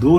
2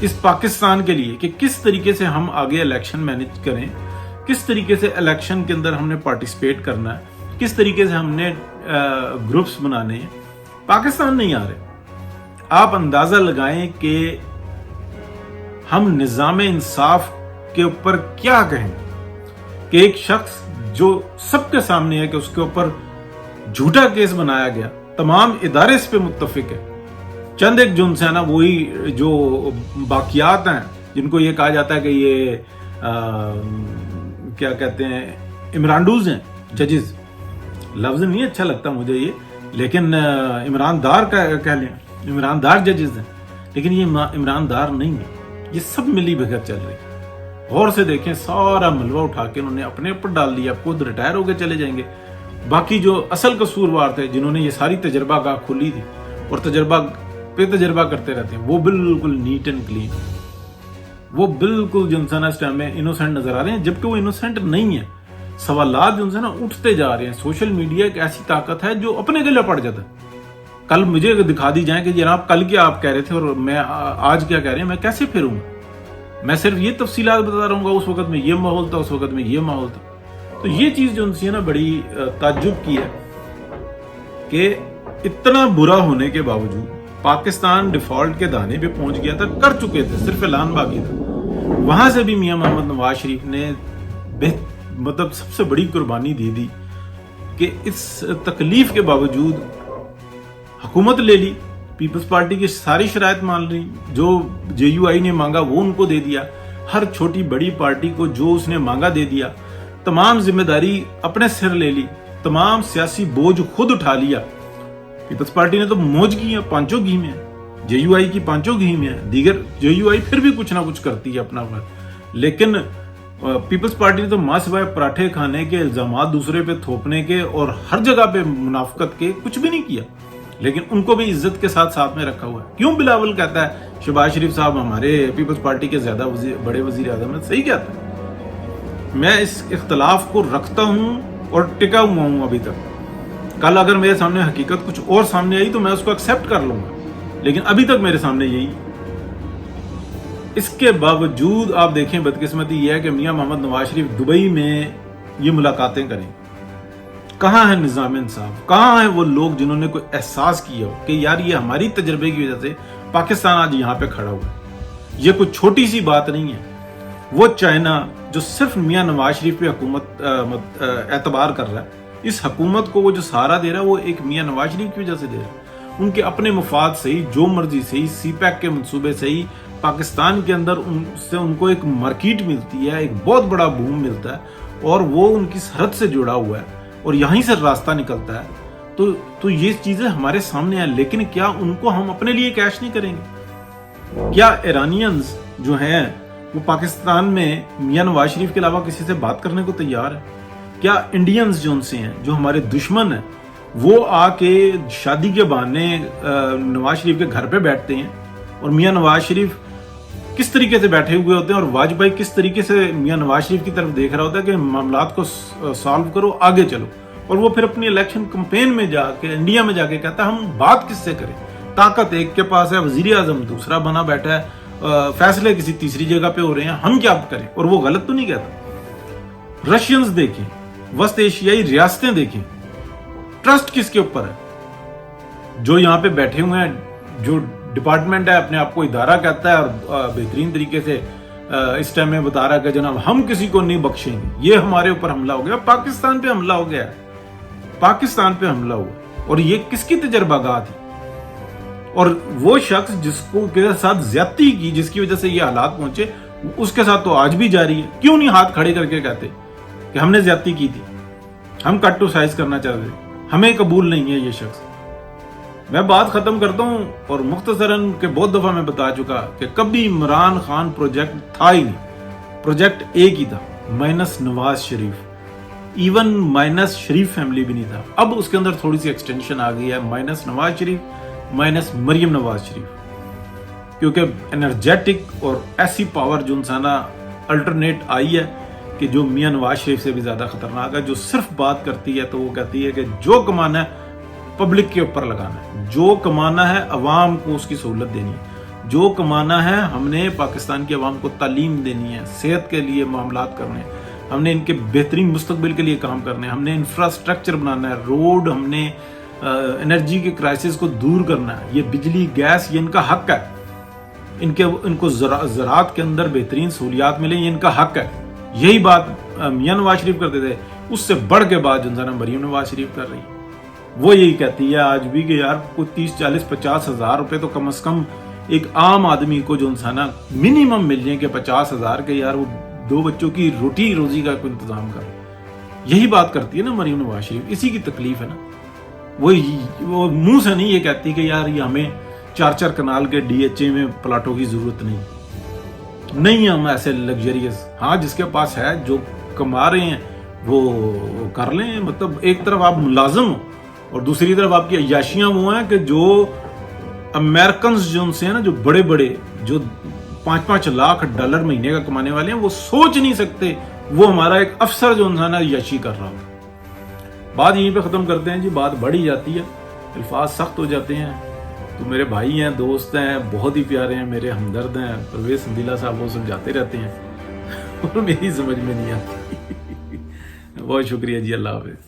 اس پاکستان کے لیے کہ کس طریقے سے ہم آگے الیکشن مینج کریں، کس طریقے سے الیکشن کے اندر ہم نے پارٹیسپیٹ کرنا ہے، کس طریقے سے ہم نے گروپس بنانے ہیں۔ پاکستان نہیں آ رہے۔ آپ اندازہ لگائیں کہ ہم نظام انصاف کے اوپر کیا کہیں کہ ایک شخص جو سب کے سامنے ہے کہ اس کے اوپر جھوٹا کیس بنایا گیا، تمام ادارے اس پہ متفق ہے، چند ایک جو ہے نا وہی جو باقیات ہیں جن کو یہ کہا جاتا ہے کہ یہ کیا کہتے ہیں عمرانڈوز ہیں، ججز، لفظ نہیں اچھا لگتا مجھے یہ، لیکن عمران دار کا کہہ لیں، عمران دار ججز ہیں، لیکن یہ عمران دار نہیں ہے، یہ سب ملی بھگت چل رہی ہے۔ غور سے دیکھیں، سارا ملوہ اٹھا کے انہوں نے اپنے اوپر ڈال دیا، خود ریٹائر ہو کے چلے جائیں گے۔ باقی جو اصل قصوروار تھے جنہوں نے یہ ساری تجربہ گاہ کھولی تھی اور تجربہ پہ تجربہ کرتے رہتے ہیں، وہ بالکل نیٹ اینڈ کلین، وہ بالکل جو انسان اس ٹائم میں انوسنٹ نظر آ رہے ہیں، جبکہ وہ انوسنٹ نہیں ہے۔ سوالات جو نا اٹھتے جا رہے ہیں۔ سوشل میڈیا ایک ایسی طاقت ہے جو اپنے گلے پڑ جاتا ہے۔ کل مجھے دکھا دی جائیں کہ جناب کل کیا آپ کہہ رہے تھے اور میں آج کیا کہہ رہے ہیں، میں کیسے پھروں گا؟ میں صرف یہ تفصیلات بتا رہوں گا، اس وقت میں یہ ماحول تھا، اس وقت میں یہ ماحول تھا۔ تو یہ چیز جو ان نا بڑی تعجب کی ہے کہ اتنا برا ہونے کے باوجود پاکستان ڈیفالٹ کے دانے پہ پہنچ گیا تھا، کر چکے تھے، صرف اعلان باقی تھا۔ وہاں سے بھی میاں محمد نواز شریف نے مطلب سب سے بڑی قربانی دی کہ اس تکلیف کے باوجود حکومت لے لی، پیپلز پارٹی کی ساری شرائط مان لی، جو جے یو آئی نے مانگا وہ ان کو دے دیا، ہر چھوٹی بڑی پارٹی کو جو اس نے مانگا دے دیا، تمام ذمہ داری اپنے سر لے لی، تمام سیاسی بوجھ خود اٹھا لیا۔ پیپلز پارٹی نے تو موج کی ہے، پانچوں گھی میں ہے، جے یو آئی کی پانچوں گھی میں ہے، دیگر جے یو آئی پھر بھی کچھ نہ کچھ کرتی ہے اپنا وقت، لیکن پیپلز پارٹی نے تو ماں سوائے پراٹھے کھانے کے، الزامات دوسرے پہ تھوپنے کے اور ہر جگہ پہ منافقت کے کچھ بھی نہیں کیا، لیکن ان کو بھی عزت کے ساتھ میں رکھا ہوا ہے۔ کیوں بلاول کہتا ہے شہباز شریف صاحب ہمارے پیپلز پارٹی کے زیادہ بڑے وزیر اعظم ہیں؟ صحیح کہتا ہے۔ میں اس اختلاف کو رکھتا ہوں اور ٹکا ہوا ہوں ابھی تک۔ کل اگر میرے سامنے حقیقت کچھ اور سامنے آئی تو میں اس کو ایکسیپٹ کر لوں گا، لیکن ابھی تک میرے سامنے یہی۔ اس کے باوجود آپ دیکھیں بدقسمتی یہ ہے کہ میاں محمد نواز شریف دبئی میں یہ ملاقاتیں کریں۔ کہاں ہے نظام انصاف؟ کہاں ہیں وہ لوگ جنہوں نے کوئی احساس کیا ہو کہ یار یہ ہماری تجربے کی وجہ سے پاکستان آج یہاں پہ کھڑا ہوا ہے، یہ کوئی چھوٹی سی بات نہیں ہے۔ وہ چائنا جو صرف میاں نواز شریف پہ حکومت اعتبار کر رہا ہے، اس حکومت کو وہ جو سہارا دے رہا ہے وہ ایک میاں نواز شریف کی وجہ سے دے رہا ہے۔ ان کے اپنے مفاد سے ہی، جو مرضی سے ہی، سی پیک کے منصوبے سے ہی پاکستان کے اندر ان کو ایک مارکیٹ ملتی ہے، ایک بہت بڑا بوم ملتا ہے اور وہ ان کی سرحد سے جڑا ہوا ہے اور یہیں سے راستہ نکلتا ہے۔ تو یہ چیزیں ہمارے سامنے ہیں، لیکن کیا ان کو ہم اپنے لیے کیش نہیں کریں گے؟ کیا ایرانینز جو ہیں وہ پاکستان میں میاں نواز شریف کے علاوہ کسی سے بات کرنے کو تیار ہے؟ کیا انڈینز جو ان سے ہیں، جو ہمارے دشمن ہیں، وہ آ کے شادی کے بہانے نواز شریف کے گھر پہ بیٹھتے ہیں اور میاں نواز شریف کس طریقے سے بیٹھے ہوئے ہوتے ہیں اور واجپئی کس طریقے سے میاں نواز شریف کی طرف دیکھ رہا ہوتا ہے کہ معاملات کو سالو کرو، آگے چلو، اور وہ پھر اپنی الیکشن کمپین میں جا کے انڈیا میں جا کے کہتا ہے ہم بات کس سے کریں؟ طاقت ایک کے پاس ہے، وزیر اعظم دوسرا بنا بیٹھا ہے، فیصلے کسی تیسری جگہ پہ ہو رہے ہیں، ہم کیا کریں؟ اور وہ غلط تو نہیں کہتا۔ رشینز دیکھیں، وسط ایشیائی ریاستیں دیکھیں، ٹرسٹ کس کے اوپر ہے؟ جو یہاں پہ بیٹھے ہوئے ہیں، جو ڈپارٹمنٹ ہے اپنے آپ کو ادارہ کہتا ہے اور بہترین طریقے سے اس ٹائم میں بتا رہا ہے کہ جناب ہم کسی کو نہیں بخشیں گے، یہ ہمارے اوپر حملہ ہو گیا، پاکستان پہ حملہ ہو گیا ہے، پاکستان پہ حملہ ہوا، اور یہ کس کی تجربہ گاہ تھی؟ اور وہ شخص جس کو کے ساتھ زیادتی کی، جس کی وجہ سے یہ حالات پہنچے، اس کے ساتھ تو آج بھی جاری ہے۔ کیوں نہیں ہاتھ کھڑے کر کے کہتے کہ ہم نے زیادتی کی تھی، ہم کٹ ٹو سائز کرنا چاہتے تھے، ہمیں قبول نہیں ہے یہ شخص۔ میں بات ختم کرتا ہوں اور مختصراً کہ بہت دفعہ میں بتا چکا کہ کبھی عمران خان پروجیکٹ تھا ہی نہیں، پروجیکٹ ایک ہی تھا، minus Nawaz Sharif, even minus شریف فیملی بھی نہیں تھا۔ اب اس کے اندر تھوڑی سی ایکسٹینشن آ گئی ہے، مائنس نواز شریف، مائنس مریم نواز شریف، کیونکہ انرجیٹک اور ایسی پاور جو انسانہ الٹرنیٹ آئی ہے کہ جو میاں نواز شریف سے بھی زیادہ خطرناک ہے، جو صرف بات کرتی ہے تو وہ کہتی ہے کہ جو کمانا ہے پبلک کے اوپر لگانا ہے، جو کمانا ہے عوام کو اس کی سہولت دینی ہے، جو کمانا ہے ہم نے پاکستان کی عوام کو تعلیم دینی ہے، صحت کے لیے معاملات کرنے ہیں، ہم نے ان کے بہترین مستقبل کے لیے کام کرنے ہیں، ہم نے انفراسٹرکچر بنانا ہے، روڈ، ہم نے انرجی کے کرائسس کو دور کرنا ہے، یہ بجلی گیس یہ ان کا حق ہے، ان کو زراعت کے اندر بہترین سہولیات ملیں، یہ ان کا حق ہے۔ یہی بات میاں نواز شریف کرتے تھے، اس سے بڑھ کے بات جو ہے مریم نواز شریف کر رہی ہے۔ وہ یہی کہتی ہے آج بھی کہ یار کوئی 30 40 50 ہزار روپے تو کم از کم ایک عام آدمی کو جو انسان منیمم مل جائیں کہ 50 ہزار کے، یار وہ 2 بچوں کی روٹی روزی کا کوئی انتظام کر۔ یہی بات کرتی ہے نا مریم نواز شریف، اسی کی تکلیف ہے نا۔ وہ منہ سے نہیں یہ کہتی کہ یار یہ ہمیں 4 کنال کے ڈی ایچ اے میں پلاٹوں کی ضرورت نہیں ہم ایسے لگژریس۔ ہاں جس کے پاس ہے، جو کما رہے ہیں وہ کر لیں، مطلب ایک طرف آپ ملازم ہو اور دوسری طرف آپ کی عیاشیاں وہ ہیں کہ جو امریکنز جو ان سے ہیں نا، جو بڑے جو 5-5 لاکھ ڈالر مہینے کا کمانے والے ہیں، وہ سوچ نہیں سکتے وہ ہمارا ایک افسر جو انسان ہے عیاشی کر رہا ہو۔ بات یہیں پہ ختم کرتے ہیں جی، بات بڑھ ہی جاتی ہے، الفاظ سخت ہو جاتے ہیں۔ تو میرے بھائی ہیں، دوست ہیں، بہت ہی پیارے ہیں، میرے ہمدرد ہیں، پرویز سندیلا صاحب وہ سمجھاتے رہتے ہیں اور میری سمجھ میں نہیں آتی۔ بہت شکریہ جی، اللہ حافظ۔